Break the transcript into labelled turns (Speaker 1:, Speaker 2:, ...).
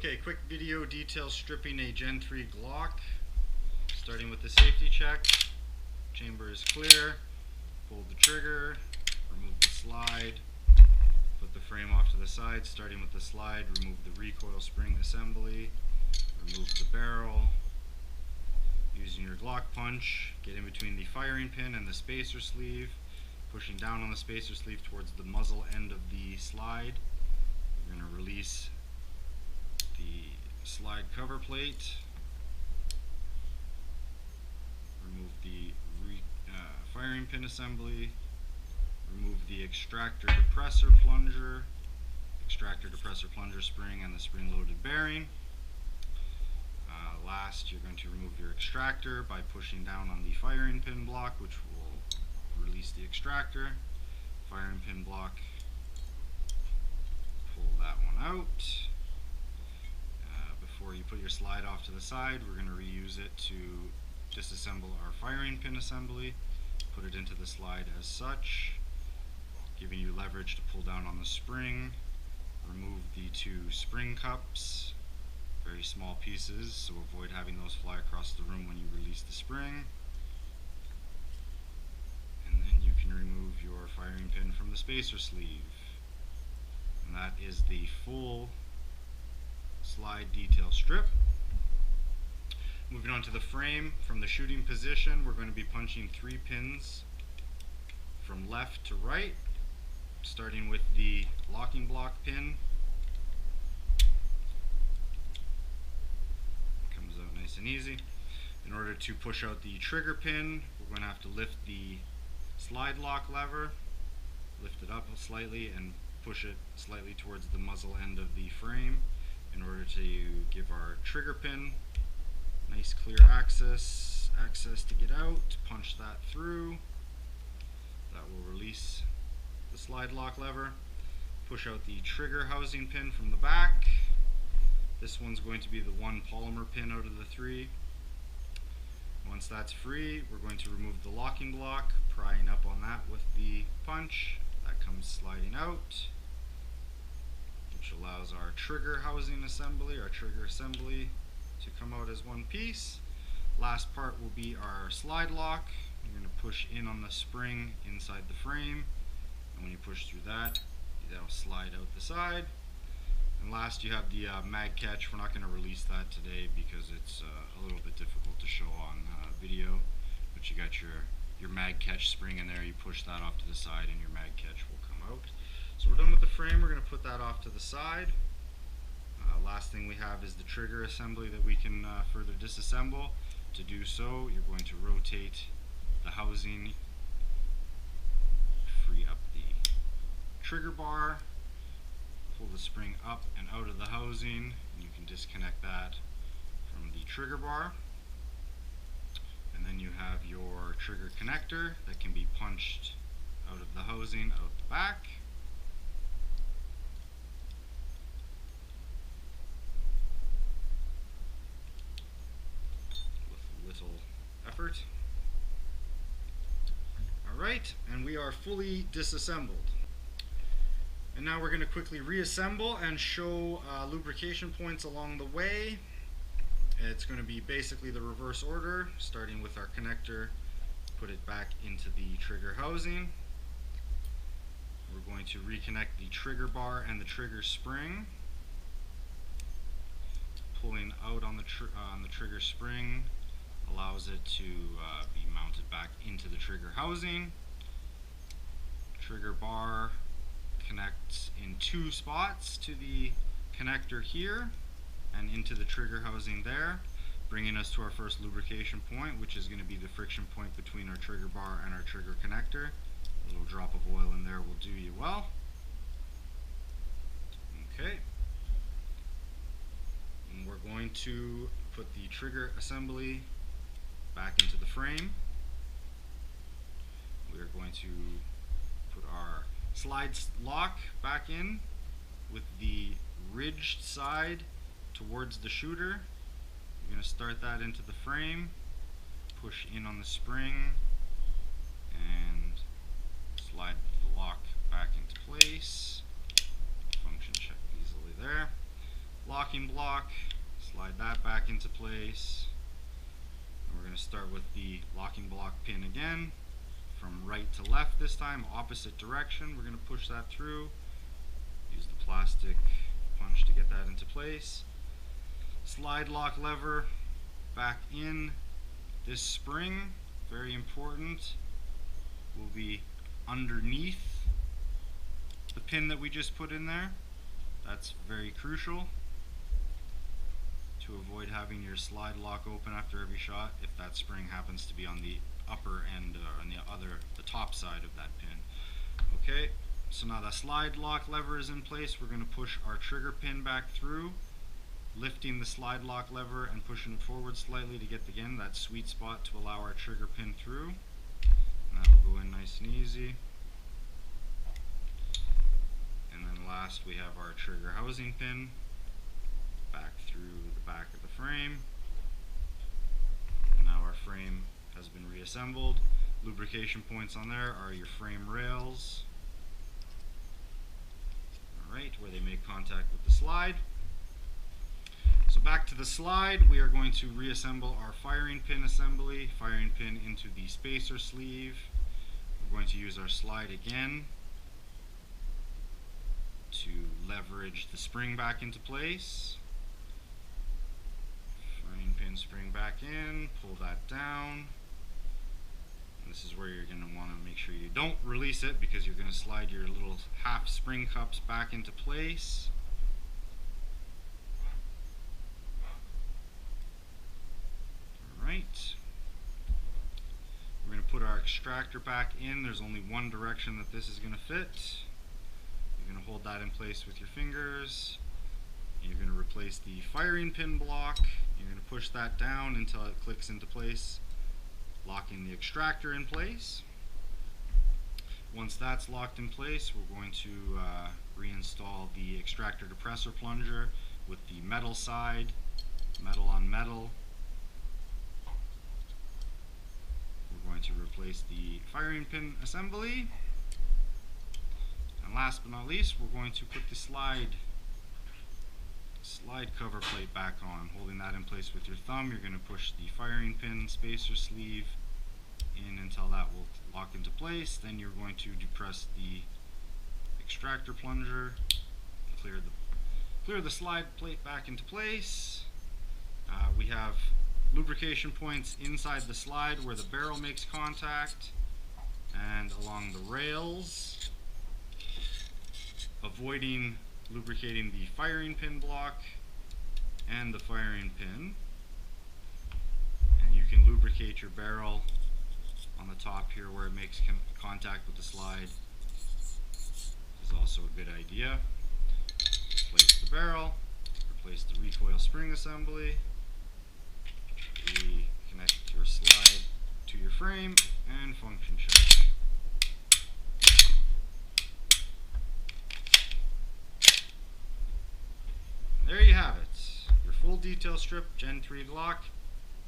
Speaker 1: Okay, quick video detail stripping a Gen 3 Glock. Starting with the safety check. Chamber is clear. Pull the trigger. Remove the slide. Put the frame off to the side. Starting with the slide, remove the recoil spring assembly. Remove the barrel. Using your Glock punch, get in between the firing pin and the spacer sleeve. Pushing down on the spacer sleeve towards the muzzle end of the slide. You're going to release the slide cover plate. Remove the firing pin assembly. Remove the extractor depressor plunger spring, and the spring-loaded bearing. Last, you're going to remove your extractor by pushing down on the firing pin block, which will release the extractor. Firing pin block, pull that one out. Before you put your slide off to the side, we're going to reuse it to disassemble our firing pin assembly. Put it into the slide as such, giving you leverage to pull down on the spring. Remove the two spring cups, very small pieces, so avoid having those fly across the room when you release the spring. And then you can remove your firing pin from the spacer sleeve. And that is the full slide detail strip. Moving on to the frame, from the shooting position, we're going to be punching 3 pins from left to right, starting with the locking block pin. Comes out nice and easy. In order to push out the trigger pin, we're going to have to lift the slide lock lever, lift it up slightly and push it slightly towards the muzzle end of the frame in order to give our trigger pin nice clear access to get out. Punch that through. That will release the slide lock lever. Push out the trigger housing pin from the back. This one's going to be the one polymer pin out of the 3. Once that's free, we're going to remove the locking block, prying up on that with the punch. That comes sliding out, which allows our trigger housing assembly, to come out as one piece. Last part will be our slide lock. You're going to push in on the spring inside the frame, and when you push through that, that'll slide out the side. And last, you have the mag catch. We're not going to release that today because it's a little bit difficult to show on video, but you got your mag catch spring in there. You push that off to the side and your mag catch will come out. So we're done with the frame. We're going to put that off to the side. Last thing we have is the trigger assembly that we can further disassemble. To do so, you're going to rotate the housing, free up the trigger bar, pull the spring up and out of the housing, and you can disconnect that from the trigger bar. And then you have your trigger connector that can be punched out of the housing, out the back. Little effort. Alright, and we are fully disassembled. And now we're going to quickly reassemble and show lubrication points along the way. It's going to be basically the reverse order, starting with our connector, put it back into the trigger housing. We're going to reconnect the trigger bar and the trigger spring. Pulling out on the trigger spring allows it to be mounted back into the trigger housing. Trigger bar connects in 2 spots to the connector here and into the trigger housing there, bringing us to our first lubrication point, which is going to be the friction point between our trigger bar and our trigger connector. A little drop of oil in there will do you well. Okay. And we're going to put the trigger assembly back into the frame. We are going to put our slide lock back in with the ridged side towards the shooter. You're going to start that into the frame, push in on the spring, and slide the lock back into place. Function check easily there. locking block, slide that back into place. And we're going to start with the locking block pin again, from right to left this time, opposite direction. We're going to push that through, use the plastic punch to get that into place. Slide lock lever back in. This spring, very important, will be underneath the pin that we just put in there. That's very crucial to avoid having your slide lock open after every shot if that spring happens to be on the upper end or on the top side of that pin. Okay, so now the slide lock lever is in place. We're going to push our trigger pin back through, lifting the slide lock lever and pushing it forward slightly to get again that sweet spot to allow our trigger pin through. And that will go in nice and easy. And then last we have our trigger housing pin back through the back of the frame. And now our frame has been reassembled. Lubrication points on there are your frame rails, alright, where they make contact with the slide. So back to the slide, we are going to reassemble our firing pin assembly, firing pin into the spacer sleeve. We're going to use our slide again to leverage the spring back into place. Firing pin spring back in, pull that down. And this is where you're going to want to make sure you don't release it, because you're going to slide your little half spring cups back into place. Alright. We're going to put our extractor back in. There's only one direction that this is going to fit. You're going to hold that in place with your fingers. You're going to replace the firing pin block. You're going to push that down until it clicks into place, locking the extractor in place. Once that's locked in place, we're going to reinstall the extractor depressor plunger with the metal side, metal on metal. We're going to replace the firing pin assembly. And last but not least, we're going to put the slide cover plate back on. Holding that in place with your thumb, you're going to push the firing pin spacer sleeve in until that will lock into place. Then you're going to depress the extractor plunger, clear the slide plate back into place. We have lubrication points inside the slide where the barrel makes contact and along the rails, avoiding lubricating the firing pin block and the firing pin. And you can lubricate your barrel on the top here where it makes contact with the slide. This is also a good idea. Replace the barrel, replace the recoil spring assembly, reconnect your slide to your frame, and function check. There you have it, your full detail strip Gen 3 Glock